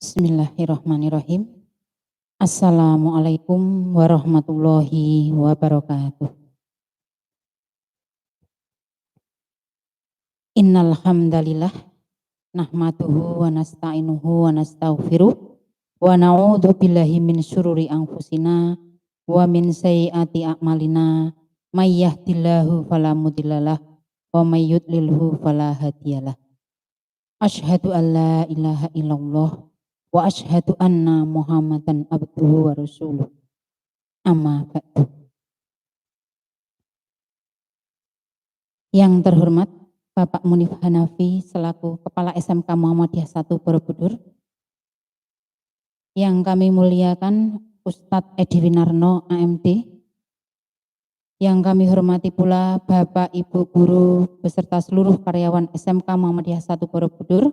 Bismillahirrahmanirrahim. Assalamualaikum warahmatullahi wabarakatuh. Innal hamdalillah nahmaduhu wa nasta'inuhu wa nastaghfiruh wa na'udzu billahi min syururi anfusina wa min sayyiati a'malina may yahdihillahu fala mudhillalah wa may yudlilhu fala hadiyalah. Asyhadu an la ilaha illallah wa asyhadu anna Muhammadan abduhu wa rasuluh. Amma ba'du. Yang terhormat Bapak Munif Hanafi selaku Kepala SMK Muhammadiyah 1 Borobudur. Yang kami muliakan Ustadz Edi Winarno AMD. Yang kami hormati pula Bapak Ibu Guru beserta seluruh karyawan SMK Muhammadiyah 1 Borobudur.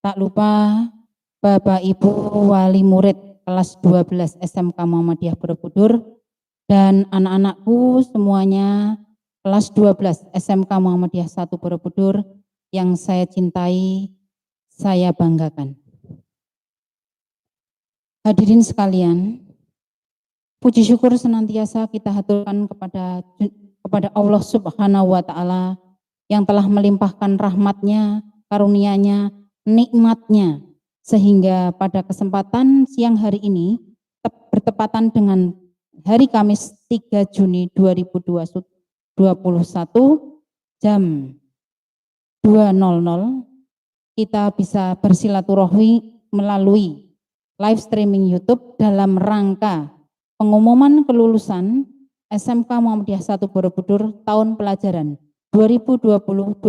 Tak lupa Bapak Ibu wali murid kelas 12 SMK Muhammadiyah Borobudur dan anak-anakku semuanya kelas 12 SMK Muhammadiyah 1 Borobudur yang saya cintai, saya banggakan. Hadirin sekalian, puji syukur senantiasa kita haturkan kepada Allah Subhanahu wa Ta'ala yang telah melimpahkan rahmatnya, karunia-Nya, nikmatnya, sehingga pada kesempatan siang hari ini bertepatan dengan hari Kamis 3 Juni 2021 jam 2.00 kita bisa bersilaturahmi melalui live streaming YouTube dalam rangka pengumuman kelulusan SMK Muhammadiyah 1 Borobudur tahun pelajaran 2020-2021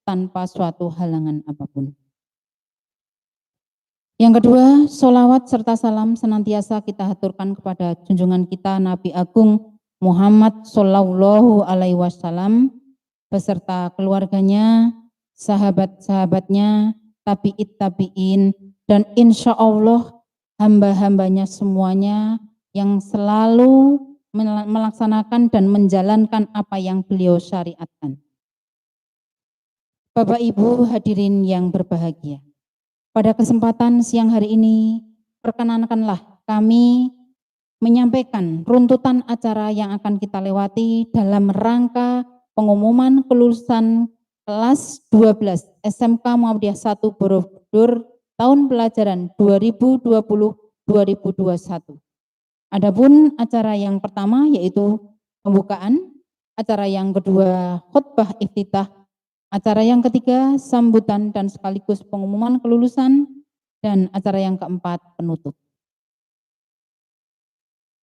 tanpa suatu halangan apapun. Yang kedua, sholawat serta salam senantiasa kita haturkan kepada junjungan kita Nabi Agung Muhammad Sallallahu Alaihi Wasallam beserta keluarganya, sahabat-sahabatnya, tabi'in, dan insya Allah hamba-hambanya semuanya yang selalu melaksanakan dan menjalankan apa yang beliau syariatkan. Bapak Ibu hadirin yang berbahagia, pada kesempatan siang hari ini perkenankanlah kami menyampaikan runtutan acara yang akan kita lewati dalam rangka pengumuman kelulusan kelas 12 SMK Muhammadiyah 1 Borobudur tahun pelajaran 2020-2021. Adapun acara yang pertama yaitu pembukaan, acara yang kedua khutbah iftitah, acara yang ketiga sambutan dan sekaligus pengumuman kelulusan, dan acara yang keempat penutup.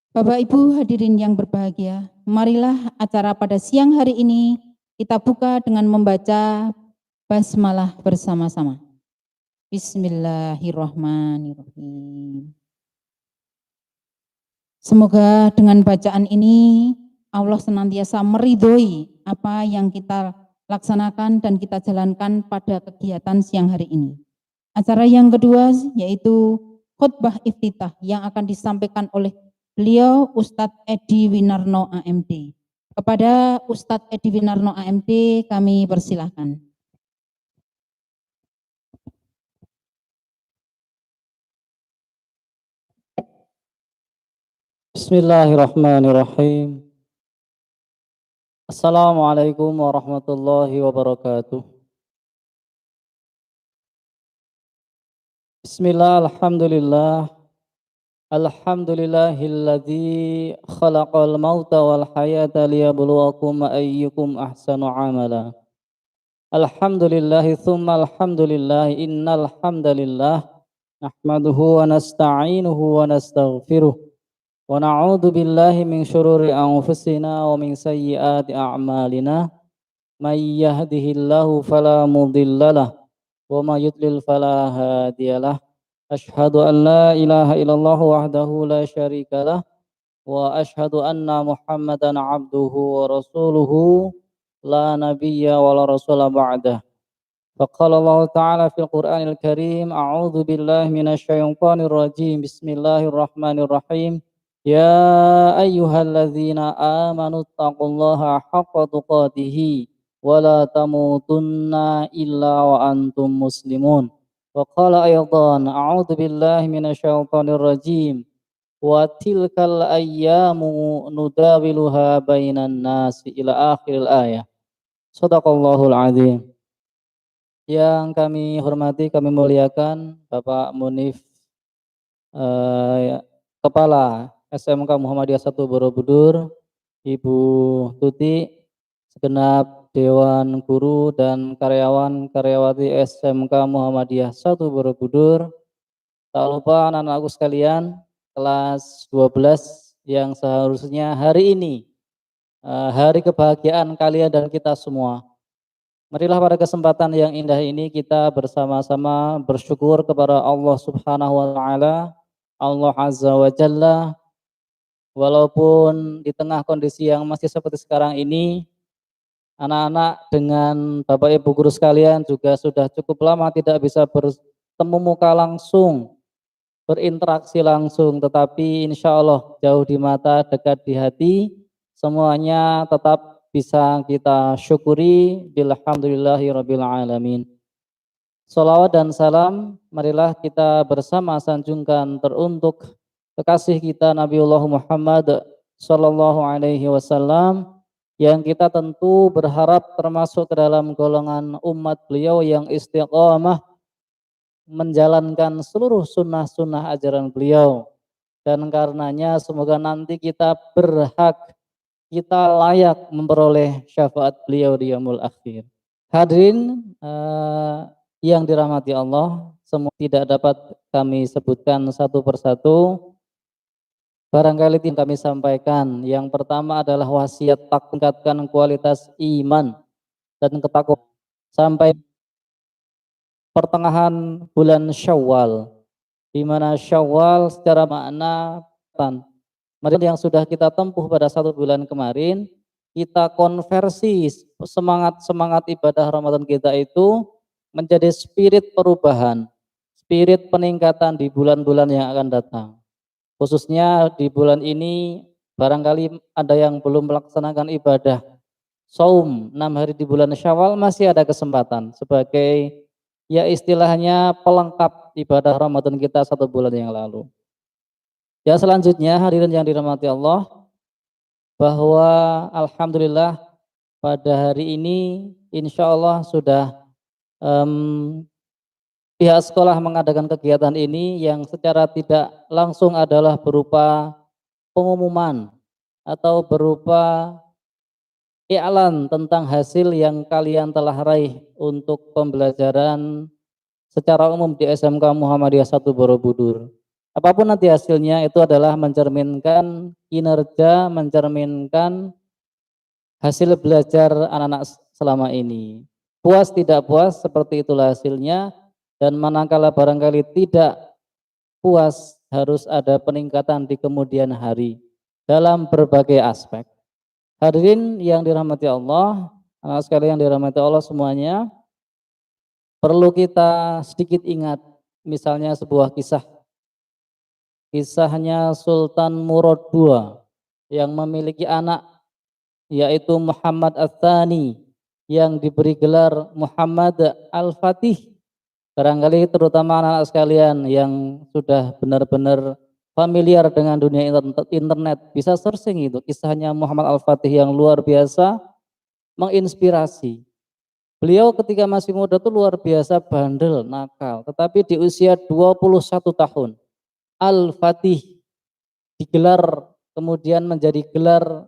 Bapak Ibu hadirin yang berbahagia, marilah acara pada siang hari ini kita buka dengan membaca basmalah bersama-sama. Bismillahirrahmanirrahim. Semoga dengan bacaan ini Allah senantiasa meridhoi apa yang kita laksanakan dan kita jalankan pada kegiatan siang hari ini. Acara yang kedua yaitu khutbah iftitah yang akan disampaikan oleh beliau Ustadz Edi Winarno AMD. Kepada Ustadz Edi Winarno AMD kami persilahkan. Bismillahirrahmanirrahim. Assalamualaikum warahmatullahi wabarakatuh. Bismillah, alhamdulillah. Alhamdulillahilladzi khalaqal mauta wal hayata liyabluwakum ayyukum ahsanu amala. Alhamdulillahi thumma alhamdulillah, innal hamdalillah nahmaduhu wa nasta'inuhu wa nastaghfiruh. Wa na'udzu billahi min syururi anfusina wa min sayyiati a'malina. May yahdihillahu fala mudhillalah wa may yudlil fala hadiyalah. Asyhadu an la ilaha illallah wahdahu la syarikalah wa asyhadu anna Muhammadan abduhu wa rasuluhu la nabiyya wa la rasula ba'dah. Faqala Allah ta'ala fil Qur'anil Karim, a'udzu billahi minasy syaithanir rajim. Bismillahirrahmanirrahim. Ya ayyuhalladzina amanu taqullaha haqqa tuqatih wa la tamutunna illa wa antum muslimun. Wa qala aydan a'udzu billahi minasyaitonir rajim. Wa tilkal ayyamu nudawiluha bainan nasi ila akhiril ayah. Shadaqallahul azim. Yang kami hormati, kami muliakan Bapak Munif, eh, Kepala SMK Muhammadiyah 1 Borobudur, Ibu Tuti, segenap Dewan Guru dan karyawan-karyawati SMK Muhammadiyah 1 Borobudur, tak lupa anak-anakku sekalian, kelas 12 yang seharusnya hari ini, hari kebahagiaan kalian dan kita semua. Marilah pada kesempatan yang indah ini kita bersama-sama bersyukur kepada Allah Subhanahu wa taala, Allah Azza wa Jalla, walaupun di tengah kondisi yang masih seperti sekarang ini, anak-anak dengan Bapak Ibu guru sekalian juga sudah cukup lama tidak bisa bertemu muka langsung, berinteraksi langsung, tetapi insya Allah jauh di mata, dekat di hati, semuanya tetap bisa kita syukuri. Bilhamdulillahi rabbil alamin. Salawat dan salam marilah kita bersama sanjungkan teruntuk kekasih kita Nabiullah Muhammad sallallahu alaihi wasallam, yang kita tentu berharap termasuk ke dalam golongan umat beliau yang istiqamah menjalankan seluruh sunnah-sunnah ajaran beliau, dan karenanya semoga nanti kita berhak, kita layak memperoleh syafaat beliau di yaumul akhir. Hadirin yang dirahmati Allah, semua tidak dapat kami sebutkan satu persatu. Barangkali yang kami sampaikan, yang pertama adalah wasiat tingkatkan kualitas iman dan ketakwaan sampai pertengahan bulan Syawal, di mana Syawal secara makna yang sudah kita tempuh pada 1 bulan kemarin, kita konversi semangat ibadah Ramadan kita itu menjadi spirit perubahan, spirit peningkatan di bulan-bulan yang akan datang. Khususnya di bulan ini barangkali ada yang belum melaksanakan ibadah saum 6 hari di bulan Syawal, masih ada kesempatan sebagai ya istilahnya pelengkap ibadah Ramadan kita 1 bulan yang lalu. Ya, selanjutnya hadirin yang dirahmati Allah, bahwa alhamdulillah pada hari ini insya Allah sudah pihak sekolah mengadakan kegiatan ini yang secara tidak langsung adalah berupa pengumuman atau berupa iklan tentang hasil yang kalian telah raih untuk pembelajaran secara umum di SMK Muhammadiyah 1 Borobudur. Apapun nanti hasilnya, itu adalah mencerminkan kinerja, mencerminkan hasil belajar anak-anak selama ini. Puas tidak puas, seperti itulah hasilnya. Dan manakala barangkali tidak puas, harus ada peningkatan di kemudian hari dalam berbagai aspek. Hadirin yang dirahmati Allah, anak sekalian yang dirahmati Allah semuanya, perlu kita sedikit ingat misalnya sebuah kisahnya Sultan Murad II yang memiliki anak yaitu Muhammad Ats-Tsani yang diberi gelar Muhammad Al-Fatih. Barangkali terutama anak-anak sekalian yang sudah benar-benar familiar dengan dunia internet bisa searching itu kisahnya Muhammad Al-Fatih yang luar biasa menginspirasi. Beliau ketika masih muda itu luar biasa bandel, nakal, tetapi di usia 21 tahun Al-Fatih digelar, kemudian menjadi gelar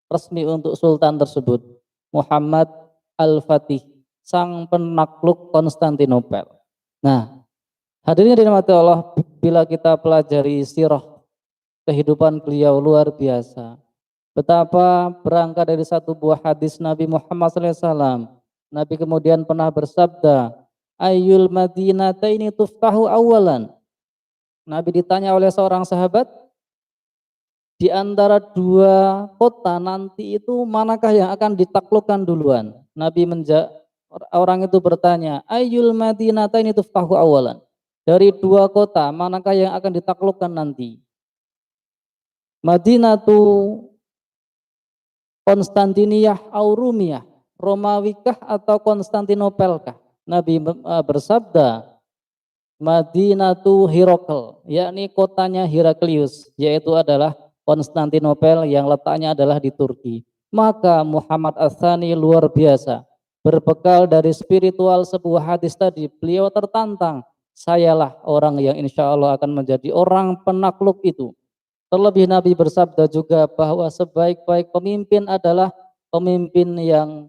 resmi untuk sultan tersebut, Muhammad Al-Fatih, sang penakluk Konstantinopel. Nah, hadirin yang dirahmati Allah, bila kita pelajari sirah kehidupan beliau luar biasa. Betapa berangkat dari satu buah hadis Nabi Muhammad SAW, Nabi kemudian pernah bersabda, Ayyul madinataini tuftahu awalan. Nabi ditanya oleh seorang sahabat, di antara 2 kota nanti itu manakah yang akan ditaklukkan duluan? Orang itu bertanya, Ayyul madinataini tuftahu awalan. Dari 2 kota manakah yang akan ditaklukkan nanti? Madinatu Konstantiniyah Aurumiyah, Romawikah atau Konstantinopelkah? Nabi bersabda, Madinatu Hirokl, yakni kotanya Heraklius, yaitu adalah Konstantinopel yang letaknya adalah di Turki. Maka Muhammad Ats-Tsani luar biasa. Berbekal dari spiritual sebuah hadis tadi, beliau tertantang, sayalah orang yang insya Allah akan menjadi orang penakluk itu. Terlebih Nabi bersabda juga bahwa sebaik-baik pemimpin adalah pemimpin yang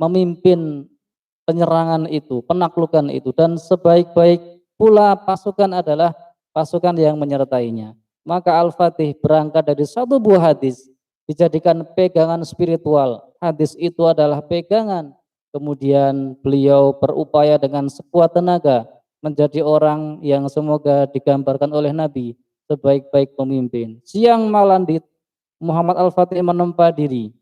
memimpin penyerangan itu, penaklukan itu, dan sebaik-baik pula pasukan adalah pasukan yang menyertainya. Maka Al-Fatih berangkat dari satu buah hadis, dijadikan pegangan spiritual. Hadis itu adalah pegangan. Kemudian beliau berupaya dengan sekuat tenaga menjadi orang yang semoga digambarkan oleh Nabi sebaik-baik pemimpin. Siang malam di Muhammad Al-Fatih menempa diri.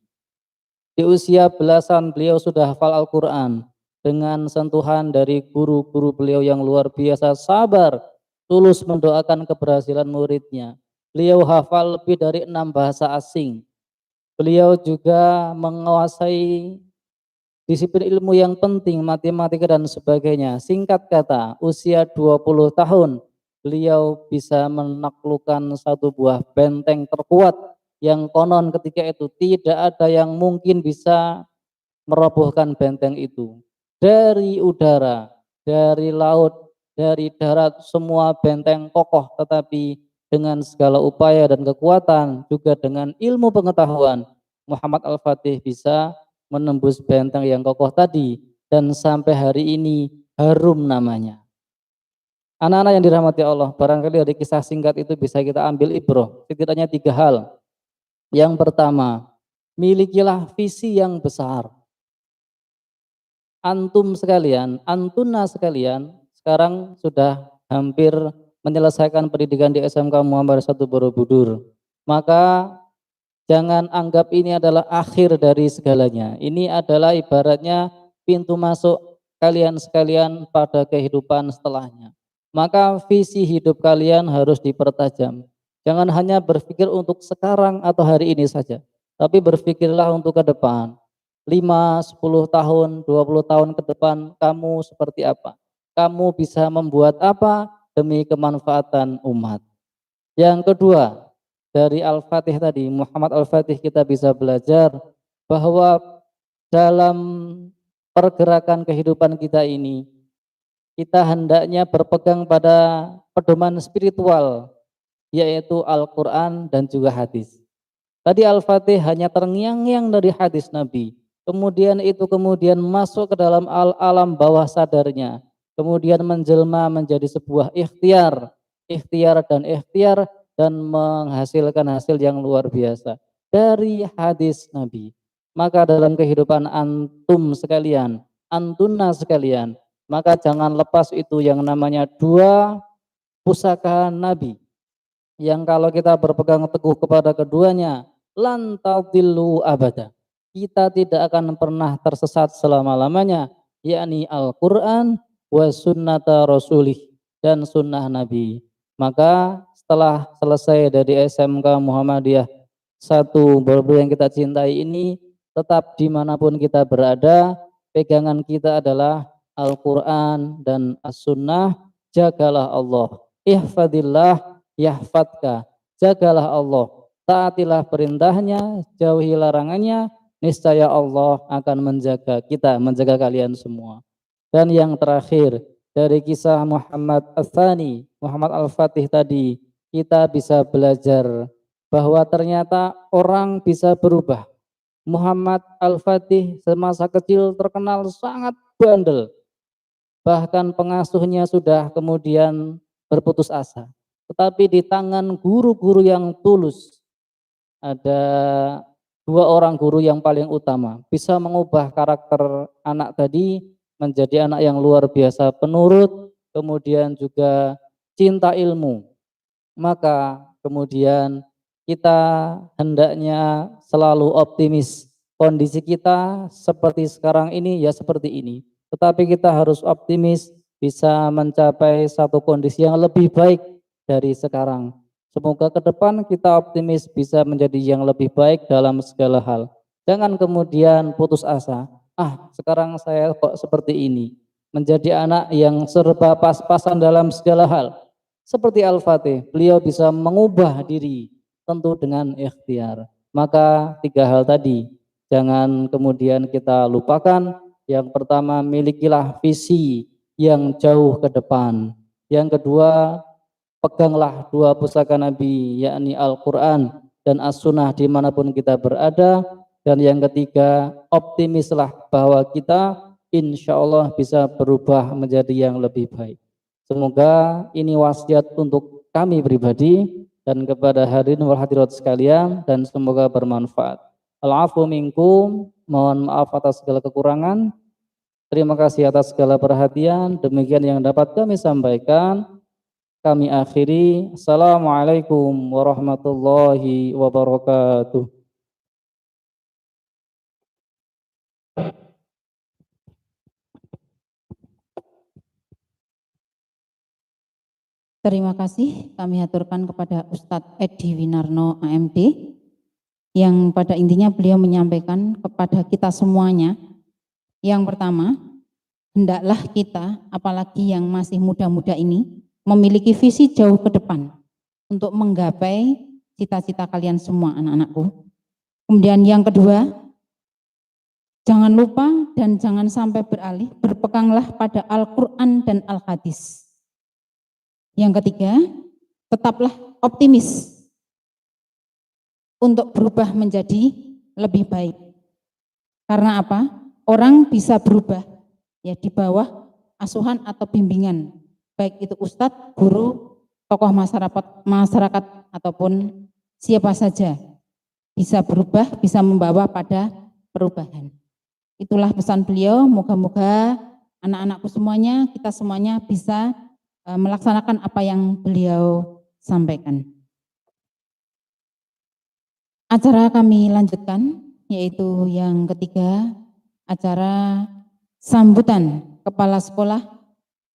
Di usia belasan beliau sudah hafal Al-Quran dengan sentuhan dari guru-guru beliau yang luar biasa sabar, tulus mendoakan keberhasilan muridnya. Beliau hafal lebih dari 6 bahasa asing. Beliau juga menguasai disiplin ilmu yang penting, matematika dan sebagainya. Singkat kata, usia 20 tahun beliau bisa menaklukkan satu buah benteng terkuat yang konon ketika itu tidak ada yang mungkin bisa merobohkan benteng itu. Dari udara, dari laut, dari darat, semua benteng kokoh, tetapi dengan segala upaya dan kekuatan, juga dengan ilmu pengetahuan, Muhammad Al-Fatih bisa menembus benteng yang kokoh tadi, dan sampai hari ini harum namanya. Anak-anak yang dirahmati Allah, barangkali dari kisah singkat itu bisa kita ambil ibroh, setidaknya 3 hal. Yang pertama, milikilah visi yang besar. Antum sekalian, antuna sekalian, sekarang sudah hampir menyelesaikan pendidikan di SMK Muhammad I Borobudur. Maka jangan anggap ini adalah akhir dari segalanya. Ini adalah ibaratnya pintu masuk kalian sekalian pada kehidupan setelahnya. Maka visi hidup kalian harus dipertajam. Jangan hanya berpikir untuk sekarang atau hari ini saja, tapi berpikirlah untuk ke depan. 5, 10 tahun, 20 tahun ke depan kamu seperti apa? Kamu bisa membuat apa demi kemanfaatan umat? Yang kedua, dari Al-Fatih tadi, Muhammad Al-Fatih kita bisa belajar bahwa dalam pergerakan kehidupan kita ini, kita hendaknya berpegang pada pedoman spiritual, yaitu Al-Quran dan juga hadis. Tadi Al-Fatih hanya terngiang-ngiang dari hadis Nabi. Kemudian masuk ke dalam alam bawah sadarnya. Kemudian menjelma menjadi sebuah ikhtiar dan menghasilkan hasil yang luar biasa dari hadis Nabi. Maka dalam kehidupan antum sekalian, antuna sekalian, maka jangan lepas itu yang namanya 2 pusaka Nabi. Yang kalau kita berpegang teguh kepada keduanya, lan tadillu abada. Kita tidak akan pernah tersesat selama-lamanya, yakni Al-Quran wa sunnata rasulih, dan sunnah Nabi. Maka setelah selesai dari SMK Muhammadiyah 1 Borobudur yang kita cintai ini, tetap dimanapun kita berada, pegangan kita adalah Al-Quran dan As-Sunnah. Jagalah Allah, ihfadillah yahfadka, jagalah Allah, taatilah perintahnya, jauhi larangannya, niscaya Allah akan menjaga kita, menjaga kalian semua. Dan yang terakhir, dari kisah Muhammad Ats-Tsani, Muhammad Al-Fatih tadi, kita bisa belajar bahwa ternyata orang bisa berubah. Muhammad Al-Fatih semasa kecil terkenal sangat bandel, bahkan pengasuhnya sudah kemudian berputus asa. Tetapi di tangan guru-guru yang tulus, ada 2 orang guru yang paling utama, bisa mengubah karakter anak tadi menjadi anak yang luar biasa penurut, kemudian juga cinta ilmu. Maka kemudian kita hendaknya selalu optimis. Kondisi kita seperti sekarang ini ya seperti ini, tetapi kita harus optimis bisa mencapai satu kondisi yang lebih baik dari sekarang. Semoga ke depan kita optimis bisa menjadi yang lebih baik dalam segala hal. Jangan kemudian putus asa. Sekarang saya kok seperti ini. menjadi anak yang serba pas-pasan dalam segala hal. Seperti Al-Fatih, beliau bisa mengubah diri tentu dengan ikhtiar. Maka tiga hal tadi, jangan kemudian kita lupakan. Yang pertama, milikilah visi yang jauh ke depan. Yang kedua, peganglah dua pusaka Nabi, yakni Al-Quran dan As-Sunnah dimanapun kita berada. Dan yang ketiga, optimislah bahwa kita insya Allah bisa berubah menjadi yang lebih baik. Semoga ini wasiat untuk kami pribadi dan kepada hadirin wal hadirat sekalian, dan semoga bermanfaat. Al-afu minkum, mohon maaf atas segala kekurangan. Terima kasih atas segala perhatian. Demikian yang dapat kami sampaikan. Kami akhiri. Assalamualaikum warahmatullahi wabarakatuh. Terima kasih kami aturkan kepada Ustadz Edi Winarno AMD yang pada intinya beliau menyampaikan kepada kita semuanya. Yang pertama, hendaklah kita, apalagi yang masih muda-muda ini, memiliki visi jauh ke depan untuk menggapai cita-cita kalian semua, anak-anakku. Kemudian yang kedua, jangan lupa dan jangan sampai beralih, berpeganglah pada Al-Quran dan Al-Hadis. Yang ketiga, tetaplah optimis untuk berubah menjadi lebih baik. Karena apa? Orang bisa berubah ya di bawah asuhan atau bimbingan, baik itu ustadz, guru, tokoh masyarakat ataupun siapa saja bisa berubah, bisa membawa pada perubahan. Itulah pesan beliau. Moga-moga anak-anakku semuanya, kita semuanya bisa melaksanakan apa yang beliau sampaikan. Acara kami lanjutkan, yaitu yang ketiga, acara sambutan Kepala Sekolah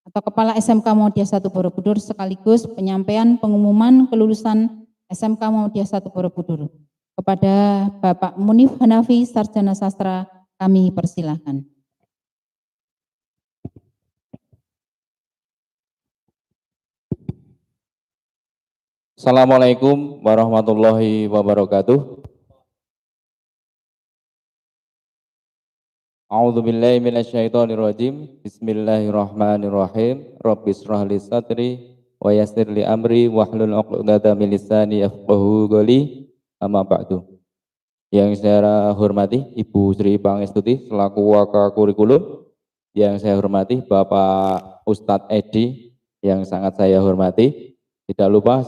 atau Kepala SMK Muhammadiyah 1 Borobudur sekaligus penyampaian pengumuman kelulusan SMK Muhammadiyah 1 Borobudur. Kepada Bapak Munif Hanafi, Sarjana Sastra, kami persilahkan. Assalamualaikum warahmatullahi wabarakatuh. A'udzu billahi minasyaitonir rajim. Bismillahirrahmanirrahim. Rabbis shrah li sadri wa yassir li amri wahlul 'uqdatam min lisani yafqahu qouli. Amma ba'du. Yang saya hormati Ibu Sri Pangestuti selaku Waka Kurikulum, yang saya hormati Bapak Ustadz Edi yang sangat saya hormati. Tidak lupa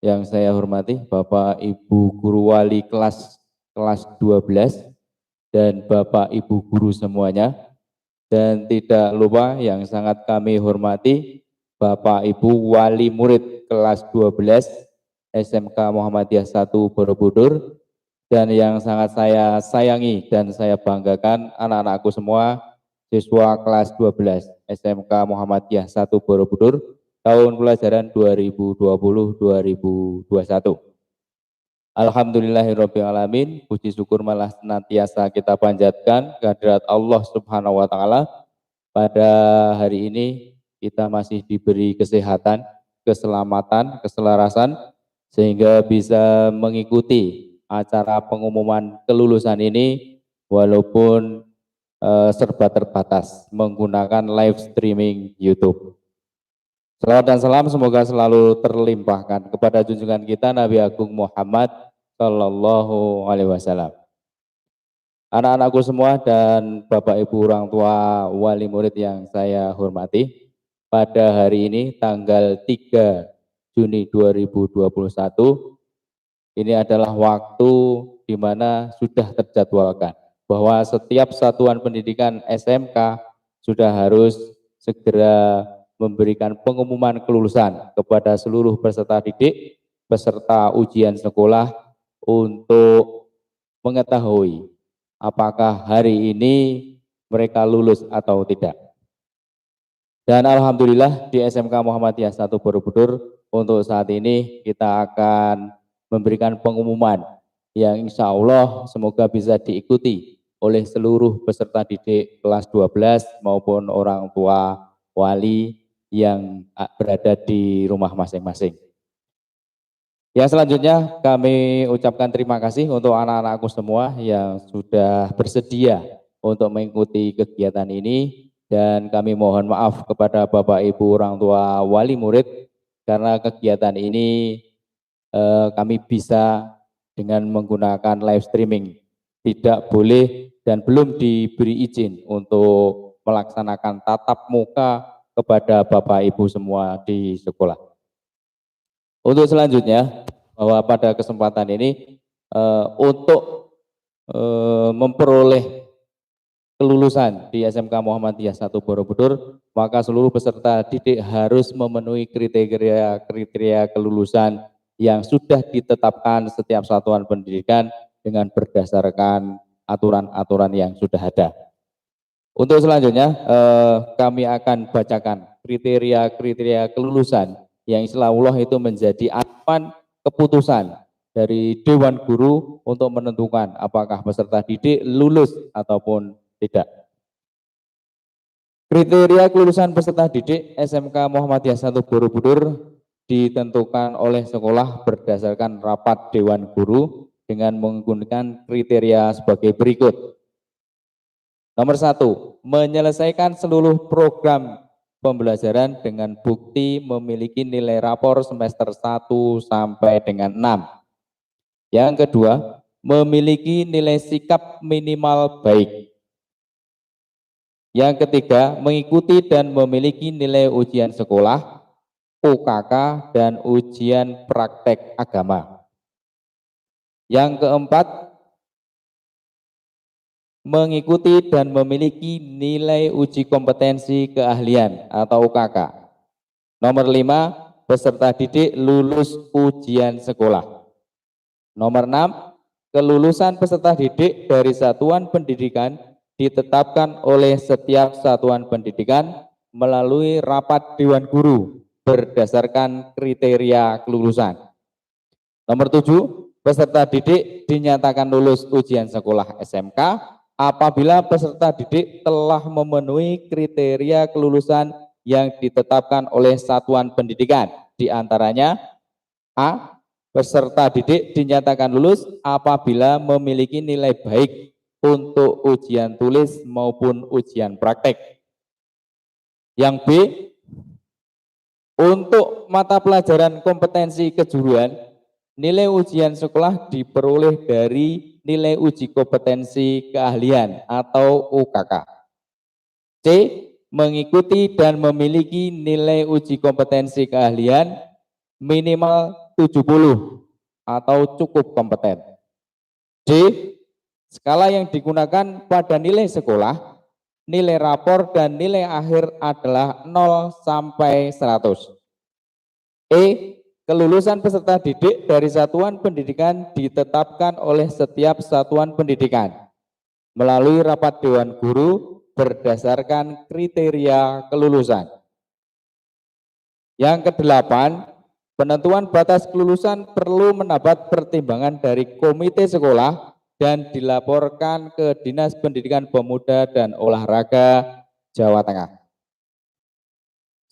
yang saya hormati Bapak Ibu Guru Wali kelas 12 dan Bapak Ibu Guru semuanya. Dan tidak lupa yang sangat kami hormati Bapak Ibu Wali Murid kelas 12 SMK Muhammadiyah 1 Borobudur. Dan yang sangat saya sayangi dan saya banggakan anak-anakku semua, siswa kelas 12 SMK Muhammadiyah 1 Borobudur tahun pelajaran 2020-2021. Alhamdulillahirrabbilalamin, puji syukur malah senantiasa kita panjatkan kehadirat Allah Subhanahu wa Ta'ala. Pada hari ini kita masih diberi kesehatan, keselamatan, keselarasan, sehingga bisa mengikuti acara pengumuman kelulusan ini walaupun serba terbatas menggunakan live streaming YouTube. Salawat dan salam semoga selalu terlimpahkan kepada junjungan kita Nabi Agung Muhammad Sallallahu Alaihi Wasallam. Anak-anakku semua dan Bapak Ibu orang tua wali murid yang saya hormati, pada hari ini tanggal 3 Juni 2021 ini adalah waktu di mana sudah terjadwalkan bahwa setiap satuan pendidikan SMK sudah harus segera memberikan pengumuman kelulusan kepada seluruh peserta didik, peserta ujian sekolah untuk mengetahui apakah hari ini mereka lulus atau tidak. Dan alhamdulillah di SMK Muhammadiyah 1 Borobudur untuk saat ini kita akan memberikan pengumuman yang insya Allah semoga bisa diikuti oleh seluruh peserta didik kelas 12 maupun orang tua wali yang berada di rumah masing-masing. Yang selanjutnya kami ucapkan terima kasih untuk anak-anakku semua yang sudah bersedia untuk mengikuti kegiatan ini, dan kami mohon maaf kepada Bapak Ibu orang tua wali murid karena kegiatan ini kami bisa dengan menggunakan live streaming. Tidak boleh dan belum diberi izin untuk melaksanakan tatap muka kepada Bapak Ibu semua di sekolah. Untuk selanjutnya, bahwa pada kesempatan ini untuk memperoleh kelulusan di SMK Muhammadiyah 1 Borobudur, maka seluruh peserta didik harus memenuhi kriteria kelulusan yang sudah ditetapkan setiap satuan pendidikan dengan berdasarkan aturan-aturan yang sudah ada. Untuk selanjutnya kami akan bacakan kriteria-kriteria kelulusan yang insya Allah itu menjadi acuan keputusan dari Dewan Guru untuk menentukan apakah peserta didik lulus ataupun tidak. Kriteria kelulusan peserta didik SMK Muhammadiyah 1 Borobudur ditentukan oleh sekolah berdasarkan rapat Dewan Guru dengan menggunakan kriteria sebagai berikut. Nomor 1, menyelesaikan seluruh program pembelajaran dengan bukti memiliki nilai rapor semester 1 sampai dengan 6. Yang kedua, memiliki nilai sikap minimal baik. Yang ketiga, mengikuti dan memiliki nilai ujian sekolah, UKK, dan ujian praktek agama. Yang keempat, mengikuti dan memiliki nilai uji kompetensi keahlian atau UKK. Nomor 5, peserta didik lulus ujian sekolah. Nomor 6, kelulusan peserta didik dari satuan pendidikan ditetapkan oleh setiap satuan pendidikan melalui rapat Dewan Guru berdasarkan kriteria kelulusan. Nomor 7, peserta didik dinyatakan lulus ujian sekolah SMK apabila peserta didik telah memenuhi kriteria kelulusan yang ditetapkan oleh satuan pendidikan. Di antaranya A, peserta didik dinyatakan lulus apabila memiliki nilai baik untuk ujian tulis maupun ujian praktek. Yang B, untuk mata pelajaran kompetensi kejuruan, nilai ujian sekolah diperoleh dari nilai uji kompetensi keahlian atau UKK. C, mengikuti dan memiliki nilai uji kompetensi keahlian minimal 70 atau cukup kompeten. D, skala yang digunakan pada nilai sekolah, nilai rapor dan nilai akhir adalah 0 sampai 100. E, kelulusan peserta didik dari satuan pendidikan ditetapkan oleh setiap satuan pendidikan melalui rapat Dewan Guru berdasarkan kriteria kelulusan. Yang kedelapan, penentuan batas kelulusan perlu mendapat pertimbangan dari komite sekolah dan dilaporkan ke Dinas Pendidikan Pemuda dan Olahraga Jawa Tengah.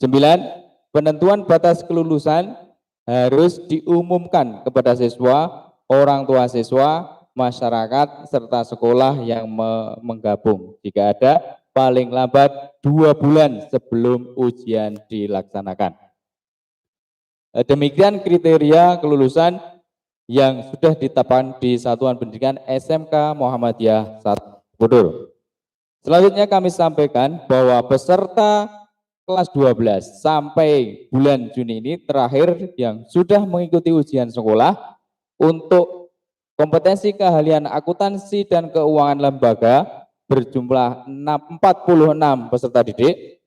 9, penentuan batas kelulusan harus diumumkan kepada siswa, orang tua siswa, masyarakat, serta sekolah yang menggabung jika ada paling lambat 2 bulan sebelum ujian dilaksanakan. Demikian kriteria kelulusan yang sudah ditetapkan di Satuan Pendidikan SMK Muhammadiyah 1 Borobudur. Selanjutnya kami sampaikan bahwa peserta kelas 12 sampai bulan Juni ini terakhir yang sudah mengikuti ujian sekolah untuk kompetensi keahlian akuntansi dan keuangan lembaga berjumlah 46 peserta didik,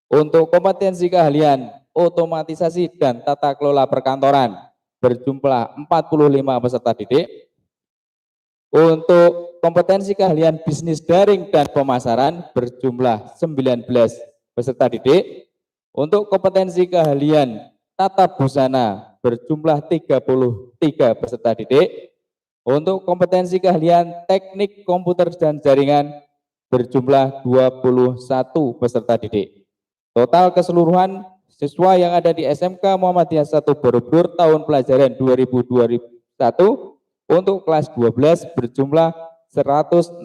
untuk kompetensi keahlian otomatisasi dan tata kelola perkantoran berjumlah 45 peserta didik, untuk kompetensi keahlian bisnis daring dan pemasaran berjumlah 19 peserta didik, untuk kompetensi keahlian tata busana berjumlah 33 peserta didik, Untuk kompetensi keahlian teknik komputer dan jaringan berjumlah 21 peserta didik. Total keseluruhan siswa yang ada di SMK Muhammadiyah 1 Borobudur tahun pelajaran 2021 untuk kelas 12 berjumlah 164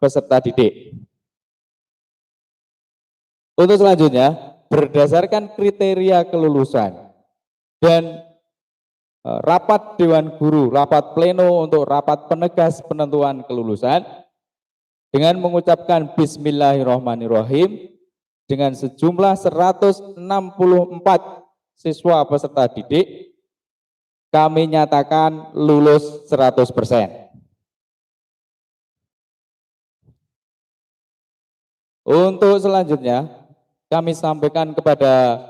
peserta didik. Untuk selanjutnya, berdasarkan kriteria kelulusan dan rapat Dewan Guru, rapat pleno untuk rapat penegas penentuan kelulusan dengan mengucapkan Bismillahirrahmanirrahim dengan sejumlah 164 siswa peserta didik, kami nyatakan lulus 100%. Untuk selanjutnya, kami sampaikan kepada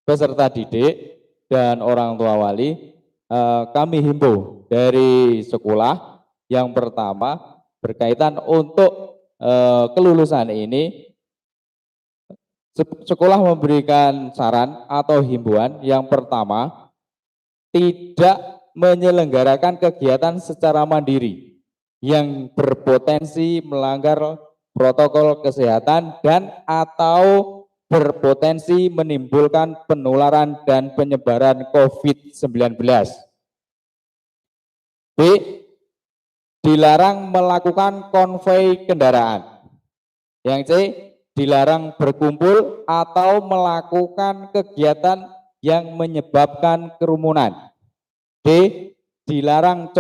peserta didik dan orang tua wali, kami himbau dari sekolah yang pertama berkaitan untuk kelulusan ini, sekolah memberikan saran atau himbauan yang pertama, tidak menyelenggarakan kegiatan secara mandiri yang berpotensi melanggar protokol kesehatan dan atau berpotensi menimbulkan penularan dan penyebaran COVID-19. B. Dilarang melakukan konvoi kendaraan. Yang C. Dilarang berkumpul atau melakukan kegiatan yang menyebabkan kerumunan. D. Dilarang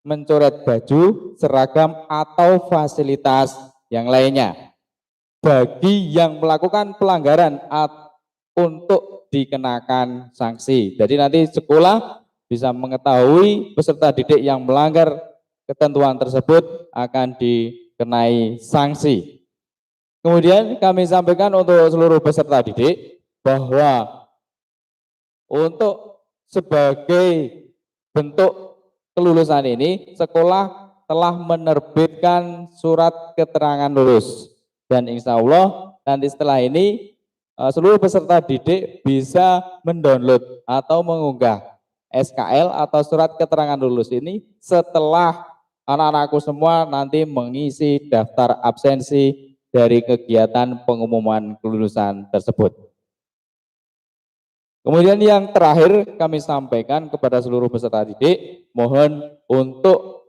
mencoret baju, seragam, atau fasilitas yang lainnya. Bagi yang melakukan pelanggaran untuk dikenakan sanksi. Jadi nanti sekolah bisa mengetahui peserta didik yang melanggar ketentuan tersebut akan dikenai sanksi. Kemudian kami sampaikan untuk seluruh peserta didik bahwa untuk sebagai bentuk kelulusan ini, sekolah telah menerbitkan surat keterangan lulus. Dan insya Allah nanti setelah ini seluruh peserta didik bisa mendownload atau mengunggah SKL atau surat keterangan lulus ini setelah anak-anakku semua nanti mengisi daftar absensi dari kegiatan pengumuman kelulusan tersebut. Kemudian yang terakhir kami sampaikan kepada seluruh peserta didik, mohon untuk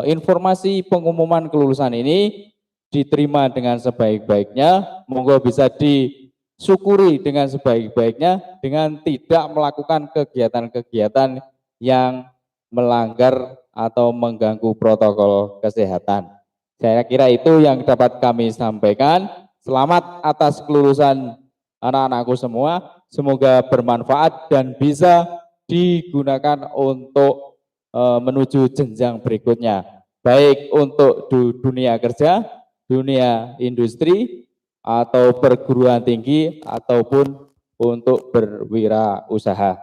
informasi pengumuman kelulusan ini diterima dengan sebaik-baiknya, monggo bisa disyukuri dengan sebaik-baiknya dengan tidak melakukan kegiatan-kegiatan yang melanggar atau mengganggu protokol kesehatan. Saya kira itu yang dapat kami sampaikan. Selamat atas kelulusan anak-anakku semua. Semoga bermanfaat dan bisa digunakan untuk menuju jenjang berikutnya. Baik untuk dunia kerja, dunia industri, atau perguruan tinggi, ataupun untuk berwirausaha.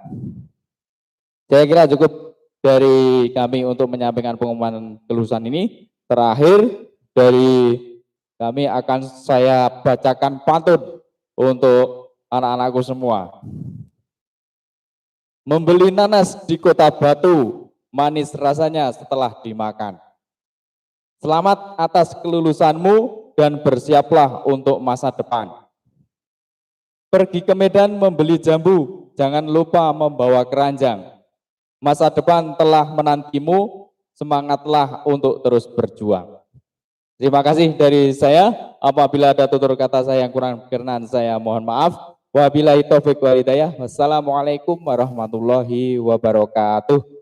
Saya kira cukup dari kami untuk menyampaikan pengumuman kelulusan ini. Terakhir dari kami akan saya bacakan pantun untuk anak-anakku semua. Membeli nanas di kota Batu, manis rasanya setelah dimakan. Selamat atas kelulusanmu dan bersiaplah untuk masa depan. Pergi ke Medan membeli jambu, jangan lupa membawa keranjang. Masa depan telah menantimu, semangatlah untuk terus berjuang. Terima kasih dari saya. Apabila ada tutur kata saya yang kurang berkenan, saya mohon maaf. Wabillahi taufiq wal hidayah. Wassalamualaikum warahmatullahi wabarakatuh.